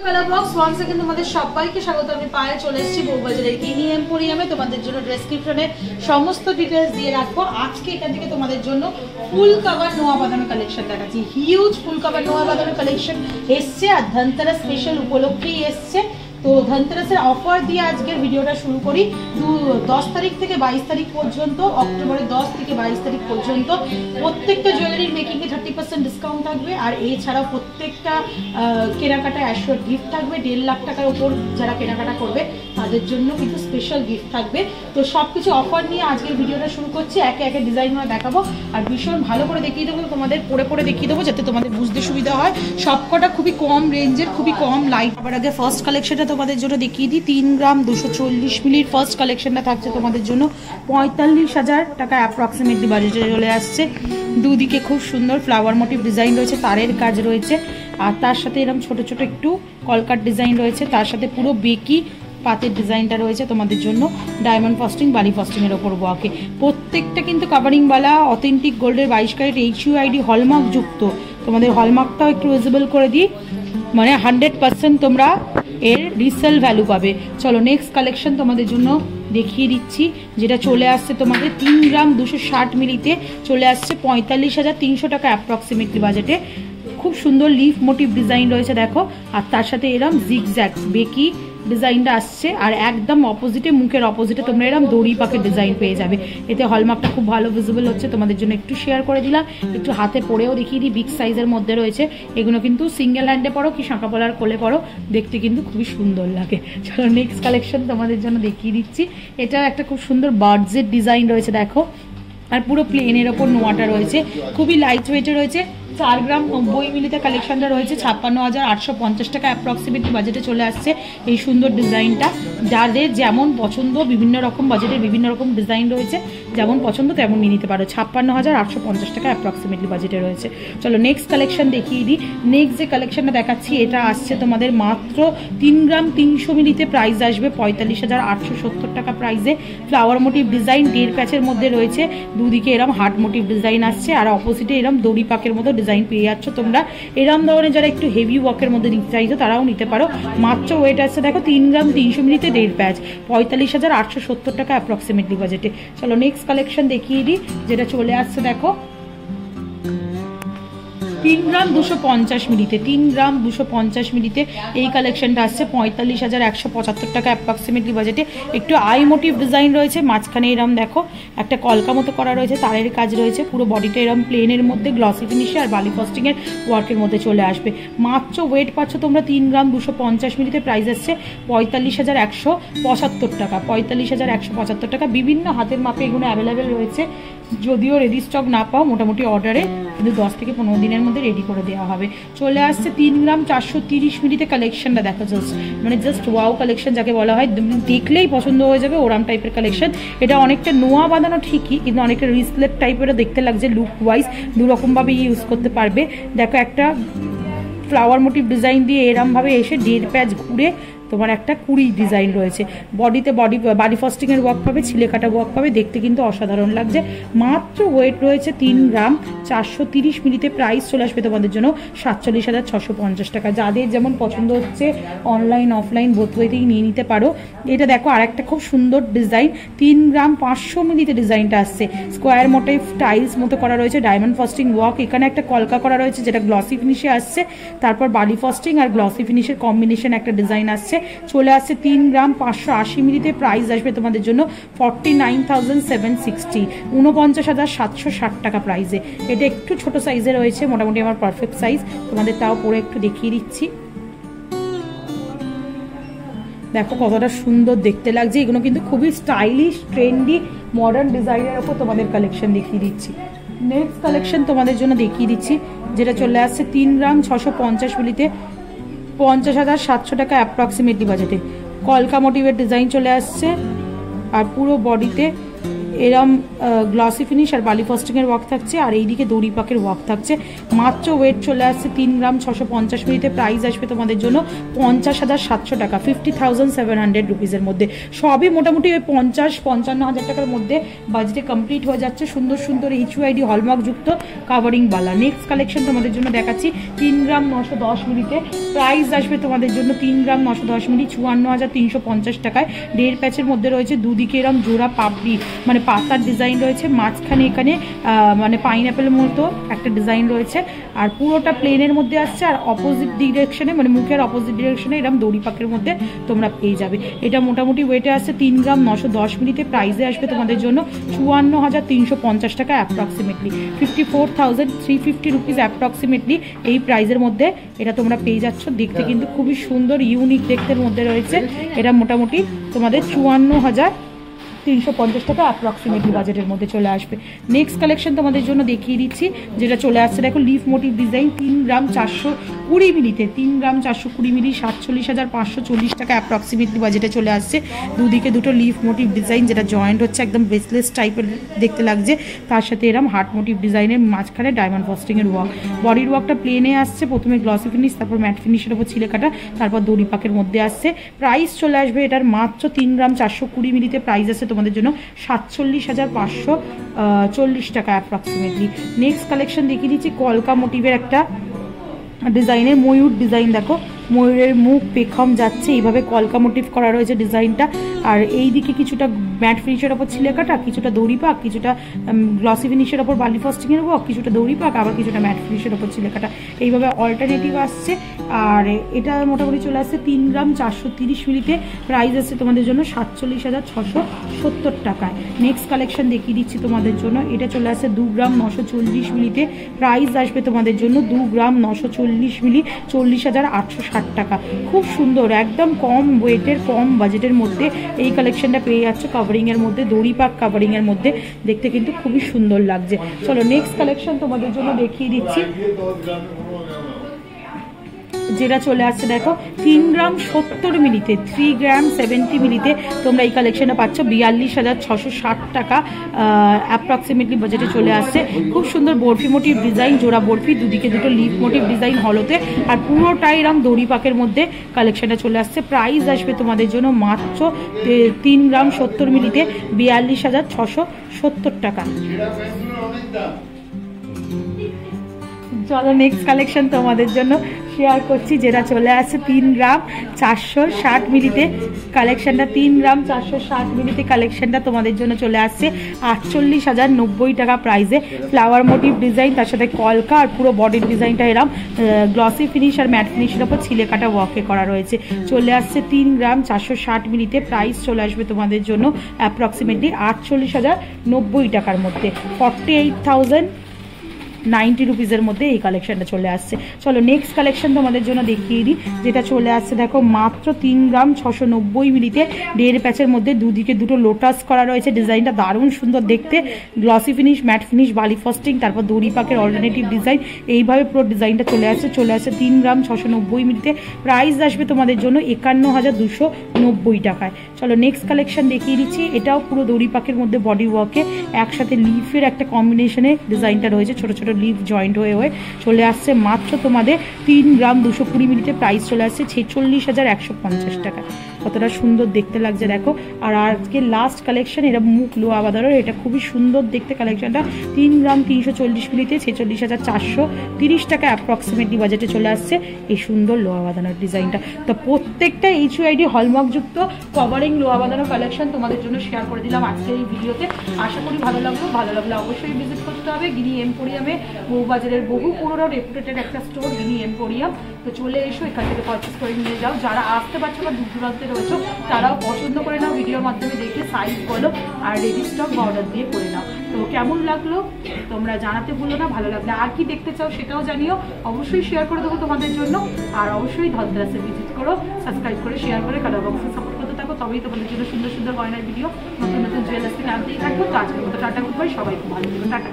Colour box one second তোমাদের সবাইকে স্বাগত। আমি পায়ে চলে এসেছি বউবাজারের কিনি এম্পোরিয়ামে। তোমাদের জন্য ডেসক্রিপশনে সমস্ত ডিটেলস দিয়ে রাখবো। আজকে এখান থেকে তোমাদের জন্য ফুল কভার নোয়া বাঁধানো কালেকশন দেখাচ্ছি। হিউজ ফুল কভার নোয়া বাঁধানো কালেকশন এসছে আর ধনতেরাস স্পেশাল উপলক্ষেই এসছে। তো ধনতেরাসের অফার দিয়ে আজকের ভিডিওটা শুরু করি। 10 তারিখ থেকে 22 তারিখ পর্যন্ত, অক্টোবরের 10 থেকে 22 তারিখ পর্যন্ত প্রত্যেকটা জুয়েলারির মেকিংয়ে 30% ডিসকাউন্ট থাকবে। আর এছাড়াও প্রত্যেকটা কেনাকাটা অ্যাশোর গিফট থাকবে। 1.5 লাখ টাকার উপর যারা কেনাকাটা করবে তাদের জন্য কিন্তু স্পেশাল গিফট থাকবে। তো সব কিছু অফার নিয়ে আজকের ভিডিওটা শুরু করছি। একে একে ডিজাইনগুলো দেখাবো আর ভীষণ ভালো করে দেখিয়ে দেবো, তোমাদের পরে দেখিয়ে দেবো যাতে তোমাদের বুঝতে সুবিধা হয়। সবকটা খুবই কম রেঞ্জের, খুবই কম লাইট। আবার আগে ফার্স্ট কালেকশনটা তোমাদের জন্য দেখিয়ে দিই। 3 গ্রাম 240 মিলির ফার্স্ট কালেকশনটা থাকছে তোমাদের জন্য 45,000 টাকা অ্যাপ্রক্সিমেটলি বাজেটে চলে আসছে। দুদিকে খুব সুন্দর ফ্লাওয়ার মোটিভ ডিজাইন রয়েছে, তারের কাজ রয়েছে আর তার সাথে এরকম ছোট ছোট একটু কলকাট ডিজাইন রয়েছে। তার সাথে পুরো বেকি পাতের ডিজাইনটা রয়েছে তোমাদের জন্য ডায়মন্ড ফস্টিং, বালি ফস্টিংয়ের ওপর ওয়াকে। প্রত্যেকটা কিন্তু কাভারিংওয়ালা অথেন্টিক গোল্ডের 22 ক্যারেট HUID হলমার্ক যুক্ত। তোমাদের হলমার্কটাও একটু ভিজিবল করে দিই, মানে 100% তোমরা এর রিসেল ভ্যালু পাবে। চলো নেক্সট কালেকশন তোমাদের জন্য দেখিয়ে দিচ্ছি, যেটা চলে আসছে তোমাদের 3 গ্রাম 260 মিলিতে চলে আসছে 45,300 টাকা অ্যাপ্রক্সিমেটলি বাজেটে। খুব সুন্দর লিফ মোটিভ ডিজাইন রয়েছে দেখো, আর তার সাথে এরম জিগজ্যাগ বেকি ডিজাইনটা আসছে। আর একদম অপোজিটে, মুখের অপোজিটে তোমরা এরকম দড়ি পাকের ডিজাইন পেয়ে যাবে। এতে হলমার্কটা খুব ভালো ভিজিবল হচ্ছে, তোমাদের জন্য একটু শেয়ার করে দিলাম। একটু হাতে পরেও দেখিয়ে দিই, বিগ সাইজের মধ্যে রয়েছে এগুলো, কিন্তু সিঙ্গেল হ্যান্ডে পরো কি শাঁখা পলার কোলে পরো, দেখতে কিন্তু খুবই সুন্দর লাগে। চলো নেক্সট কালেকশন তোমাদের জন্য দেখিয়ে দিচ্ছি। এটা একটা খুব সুন্দর বার্ডসের ডিজাইন রয়েছে দেখো, আর পুরো প্লেনের ওপর নোয়াটা রয়েছে, খুবই লাইট ওয়েটে রয়েছে। 4 গ্রাম 90 মিলিতে কালেকশনটা রয়েছে 56,850 টাকা অ্যাপ্রক্সিমেটলি বাজেটে চলে আসছে এই সুন্দর ডিজাইনটা। যাদের যেমন পছন্দ, বিভিন্ন রকম বাজেটের বিভিন্ন রকম ডিজাইন রয়েছে, যেমন পছন্দ তেমন নিয়ে নিতে পারো। 56,850 টাকা অ্যাপ্রক্সিমেটলি বাজেটে রয়েছে। চলো নেক্সট কালেকশন দেখিয়ে দিই। নেক্সট যে কালেকশনটা দেখাচ্ছি এটা আসছে তোমাদের মাত্র 3 গ্রাম 300 মিলিতে, প্রাইস আসবে 45,870 টাকা প্রাইসে। ফ্লাওয়ার মোটিভ ডিজাইন 1.5 প্যাচের মধ্যে রয়েছে, দুদিকে এরম হার্ট মোটিভ ডিজাইন আসছে আর অপোজিটে এরম দড়ি পাকের মতো ডিজাইন পেয়ে যাচ্ছ তোমরা। এরম ধরনের যারা একটু হেভি ওয়ার্কের মধ্যে নিতে চাইছো তারাও নিতে পারো। মাত্র ওয়েট আসছে দেখো 3 গ্রাম 300 মিলিতে 1.5 প্যাচ, 45,870 টাকা অ্যাপ্রক্সিমেটলি বাজেটে। চলো নেক্সট কালেকশন দেখিয়ে দিই, যেটা চলে আসছে দেখো 3 গ্রাম 250 মিলিতে। 3 গ্রাম 250 মিলিতে এই কালেকশনটা আসছে 45,175 টাকা অ্যাপ্রক্সিমেটলি বাজেটে। একটু আই মোটিভ ডিজাইন রয়েছে, মাঝখানে এরম দেখো একটা কলকা মতো করা রয়েছে, তারের কাজ রয়েছে। পুরো বডিটা এরম প্লেনের মধ্যে গ্লসি ফিনিশে আর বালি ফস্টিংয়ের ওয়ার্কের মধ্যে চলে আসবে। মাত্র ওয়েট পাচ্ছ তোমরা 3 গ্রাম 250 মিলিতে, প্রাইস আসছে 45,175 টাকা। 45,175 টাকা। বিভিন্ন হাতের মাপে এগুলো অ্যাভেলেবেল রয়েছে, যদিও রেডি স্টক না পাও মোটামুটি অর্ডারে কিন্তু 10 থেকে 15 দিনের মধ্যে রেডি করে দেওয়া হবে। চলে আসছে 3 গ্রাম 430 মিলিতে কালেকশনটা দেখা যাচ্ছে, মানে জাস্ট ওয়াও কালেকশন যাকে বলা হয়, দেখলেই পছন্দ হয়ে যাবে ওরাম টাইপের কালেকশন। এটা অনেকটা নোয়া বাঁধানো ঠিকই, কিন্তু অনেকটা রিসলেট টাইপেরও দেখতে লাগছে। লুক ওয়াইজ দুরকমভাবে ইউজ করতে পারবে। দেখো একটা ফ্লাওয়ার মোটিভ ডিজাইন দিয়ে এরমভাবে এসে 1.5 প্যাচ ঘুরে তোমার একটা কুড়ি ডিজাইন রয়েছে। বডিতে বাডি ফস্টিংয়ের ওয়ার্ক পাবে, ছিলে কাটা ওয়ার্ক পাবে, দেখতে কিন্তু অসাধারণ লাগছে। মাত্র ওয়েট রয়েছে 3 গ্রাম 430 মিলিতে, প্রাইস চলে আসবে তোমাদের জন্য 47,650 টাকা। যাদের যেমন পছন্দ হচ্ছে অনলাইন অফলাইন বোথ ওয়েতেই নিয়ে নিতে পারো। এটা দেখো আর একটা খুব সুন্দর ডিজাইন, 3 গ্রাম 500 মিলিতে ডিজাইনটা আসছে। স্কোয়ার মোটিভ টাইলস মতো করা রয়েছে, ডায়মন্ড ফস্টিং ওয়ার্ক, এখানে একটা কলকা করা রয়েছে যেটা গ্লসি ফিনিশে আসছে। তারপর বালি ফস্টিং আর গ্লসি ফিনিশের কম্বিনেশন একটা ডিজাইন আসছে। চলে আসছে 3 গ্রাম 580 মিলিতে, প্রাইস আসবে তোমাদের জন্য 49,760, 49,760 টাকা প্রাইসে। এটা একটু ছোট সাইজে রয়েছে, মোটামুটি আমার পারফেক্ট সাইজ। তোমাদের তাও পরে একটু দেখিয়ে দিচ্ছি, দেখো কতটা সুন্দর দেখতে লাগছে। এগুলো কিন্তু খুবই স্টাইলিশ ট্রেন্ডি মডার্ন ডিজাইনের ওপর তোমাদের কালেকশন দেখিয়ে দিচ্ছি। নেক্সট কালেকশন তোমাদের জন্য দেখিয়ে দিচ্ছি, যেটা চলে আসছে 3 গ্রাম 650 মিলিতে, 50,700 টাকা অ্যাপ্রক্সিমেটলি বাজেটে। কলকা মোটিভের ডিজাইন চলে আসছে আর পুরো বডিতে এরম গ্লসি ফিনিশ আর বালি ফস্টিংয়ের ওয়ার্ক থাকছে, আর এইদিকে দড়ি পাকের ওয়ার্ক থাকছে। মাত্র ওয়েট চলে আসছে 3 গ্রাম 650 মিলিতে। প্রাইস আসবে তোমাদের জন্য 50,700 টাকা, 50,700 রুপিসের মধ্যে। সবই মোটামুটি ওই 50-55 টাকার মধ্যে বাজেটে কমপ্লিট হয়ে যাচ্ছে। সুন্দর সুন্দর HUID হলমার্কযুক্ত কাভারিং বালা। নেক্সট কালেকশন তোমাদের জন্য দেখাচ্ছি 3 গ্রাম 910 মিলিতে। প্রাইস আসবে তোমাদের জন্য 3 গ্রাম 910 মিলি 54,350 টাকায়। 1.5 প্যাচের মধ্যে রয়েছে, দুদিকে এরম জোড়া পাপড়ি মানে পাতার ডিজাইন রয়েছে, মাঝখানে এখানে মানে পাইনঅ্যাপেলের মতো একটা ডিজাইন রয়েছে, আর পুরোটা প্লেনের মধ্যে আসছে। আর অপোজিট ডিরেকশনে মানে মুখের অপোজিট ডিরেকশনে এরকম দড়ি পাকের মধ্যে তোমরা পেয়ে যাবে। এটা মোটামুটি ওয়েটে আসছে 3 গ্রাম 910 মিলিতে। প্রাইসে আসবে তোমাদের জন্য 54,350 টাকা অ্যাপ্রক্সিমেটলি, 54,350 রুপিস অ্যাপ্রক্সিমেটলি। এই প্রাইসের মধ্যে এটা তোমরা পেয়ে যাচ্ছ। দেখতে কিন্তু খুবই সুন্দর ইউনিক দেখতে মধ্যে রয়েছে। এটা মোটামুটি তোমাদের 54,350 টাকা অ্যাপ্রক্সিমেটলি বাজেটের মধ্যে চলে আসবে। নেক্সট কালেকশন তোমাদের জন্য দেখিয়ে দিচ্ছি, যেটা চলে আসছে দেখো লিফ মোটিভ ডিজাইন 3 গ্রাম 420 মিলিতে। 3 গ্রাম 420 মিলি 47,540 টাকা অ্যাপ্রক্সিমেটলি বাজেটে চলে আসছে। দুদিকে দুটো লিফ মোটিভ ডিজাইন যেটা জয়েন্ট হচ্ছে, একদম ব্রেসলেস টাইপের দেখতে লাগছে। তার সাথে এরম হার্ট মোটিভ ডিজাইনের মাঝখানে ডায়মন্ড ফস্টিংয়ের ওয়ার্ক। বডির ওয়ার্কটা প্লেনে আসছে, প্রথমে গ্লসি ফিনিশ, তারপর ম্যাট ফিনিশের ওপর ছিলে কাটা, তারপর দড়ি পাকের মধ্যে আসছে। প্রাইস চলে আসবে এটার মাত্র 3 গ্রাম 420 মিলিতে। প্রাইস আছে তোমাদের জন্য 47,540 টাকা অ্যাপ্রক্সিমেটলি। নেক্সট কালেকশন দেখিয়ে দিচ্ছি কলকা মোটিভের একটা ডিজাইনের ময়ূর ডিজাইন। দেখো ময়ূরের মুখ পেখম যাচ্ছে, এইভাবে কলকা মোটিভ করা রয়েছে ডিজাইনটা। আর এই দিকে কিছুটা ম্যাট ফিনিশের ওপর ছিলে কাটা, কিছুটা দড়ি পাক, কিছুটা গ্লসি ফিনিশের ওপর বালি ফস্টিংয়ের ওপর, কিছুটা দড়ি পাক, আবার কিছুটা ম্যাট ফিনিশের ওপর ছিলে কাটা, এইভাবে অল্টারনেটিভ আসছে। আর এটা মোটামুটি চলে আসছে 3 গ্রাম 430 মিলিতে। প্রাইস আছে তোমাদের জন্য 47,670 টাকায়। নেক্সট কালেকশন দেখিয়ে দিচ্ছি তোমাদের জন্য, এটা চলে আসছে 2 গ্রাম 940 মিলিতে। প্রাইস আসবে তোমাদের জন্য 2 গ্রাম 940 মিলি 40,860 টাকা। খুব সুন্দর, একদম কম ওয়েটের কম বাজেটের মধ্যে এই কালেকশনটা পেয়ে যাচ্ছে। কাভারিং এর মধ্যে দড়ি পাক কাভারিং এর মধ্যে দেখতে কিন্তু খুবই সুন্দর লাগছে। চলো নেক্সট কালেকশন তোমাদের জন্য দেখিয়ে দিচ্ছি, যেটা চলে আসছে দেখো 3 গ্রাম 70 মিলিতে। 3 গ্রাম 70 মিলিতে তোমরা এই কালেকশনটা পাচ্ছ 42,660 টাকা অ্যাপ্রক্সিমেটলি বাজেটে চলে আসছে। খুব সুন্দর বরফি মোটিভ ডিজাইন, জোড়া বরফি, দুদিকে দুটো লিফ মোটিভ ডিজাইন হলোতে, আর পুরোটাই এরকম দড়ি পাকের মধ্যে কালেকশনটা চলে আসছে। প্রাইস আসবে তোমাদের জন্য মাত্র 3 গ্রাম 70 মিলিতে 42,670 টাকা। চলো নেক্সট কালেকশন তোমাদের জন্য শেয়ার করছি, যেটা চলে আসছে 3 গ্রাম 460 মিলিতে। কালেকশনটা 3 গ্রাম 460 মিলিতে কালেকশনটা তোমাদের জন্য চলে আসছে 48,090 টাকা প্রাইসে। ফ্লাওয়ার মোটিভ ডিজাইন, তার সাথে কলকা, আর পুরো বডির ডিজাইনটা এরম গ্লসি ফিনিশ আর ম্যাট ফিনিশের ওপর ছিলে কাটা ওয়ার্কে করা রয়েছে। চলে আসছে 3 গ্রাম 460 মিলিতে। প্রাইস চলে আসবে তোমাদের জন্য অ্যাপ্রক্সিমেটলি 48,090 টাকার মধ্যে, 48,090 রুপিসের মধ্যে এই কালেকশনটা চলে আসছে। চলো নেক্সট কালেকশন তোমাদের জন্য দেখিয়ে দিই, যেটা চলে আসছে দেখো মাত্র 3 গ্রাম 690 মিলিতে। 1.5 প্যাচের মধ্যে দুদিকে দুটো লোটাস করা রয়েছে, ডিজাইনটা দারুণ সুন্দর দেখতে। গ্লসি ফিনিশ, ম্যাট ফিনিশ, বালি ফস্টিং, তারপর দড়ি পাকের অল্টারনেটিভ ডিজাইন, এইভাবে পুরো ডিজাইনটা চলে আসছে। 3 গ্রাম 690 মিলিতে। প্রাইস আসবে তোমাদের জন্য 51,290 টাকায়। চলো নেক্সট কালেকশন দেখিয়ে দিচ্ছি, এটাও পুরো দড়ি পাকের মধ্যে বডি ওয়ার্কে একসাথে লিফের একটা কম্বিনেশনে ডিজাইনটা রয়েছে, ছোট ছোট লিফ জয়েন্ট হয়ে হয়ে চলে আসছে মাত্র তোমাদের 3 গ্রাম 220 মিলিতে। প্রাইস চলে আসছে 46,150 টাকা। কতটা সুন্দর দেখতে লাগছে দেখো। আর আজকে লাস্ট কালেকশন, এটা মুখ লোয়া বাঁধানোর, এটা খুবই সুন্দর দেখতে কালেকশনটা। 3 গ্রাম 340 মিলিতে 46,430 টাকা অ্যাপ্রক্সিমেটলি বাজেটে চলে আসছে এই সুন্দর লোয়া বাঁধানোর ডিজাইনটা। তো প্রত্যেকটা HUID হলমার্কযুক্ত কভারিং লোয়া বাঁধানো কালেকশন তোমাদের জন্য শেয়ার করে দিলাম আজকের এই ভিডিওতে। আশা করি ভালো লাগলো। ভালো লাগলে অবশ্যই ভিজিট করতে হবে গিনি এম্পোরিয়ামে, বউবাজারের বহু পুরোনো রেপুটেটেড একটা স্টোর গিনি এম্পোরিয়াম। তো চলে এসো, এখান থেকে পারচেস করে নিয়ে যাও। যারা আসতে পারছো বা দূর দূরান্তে রয়েছো তারাও পছন্দ করে নাও, ভিডিওর মাধ্যমে দেখে সাইজ বলো আর রেডি স্টক বা অর্ডার দিয়ে করে নাও। তো কেমন লাগলো তোমরা জানাতে ভুলো না। ভালো লাগলে আর কি দেখতে চাও সেটাও জানিও, অবশ্যই শেয়ার করে দেবো তোমাদের জন্য। আর অবশ্যই ধনতেরাসে ভিজিট করো, সাবস্ক্রাইব করে শেয়ার করে কালার বক্সে সাপোর্ট করতে থাকো, তবেই তোমাদের জন্য সুন্দর সুন্দর গয়নার ভিডিও নতুন নতুন জুয়েলার্স থেকে আনতেই থাকবো। তো আজকের মতো টাটা, গুড বাই, সবাই খুব ভালো থাকো, টাটা।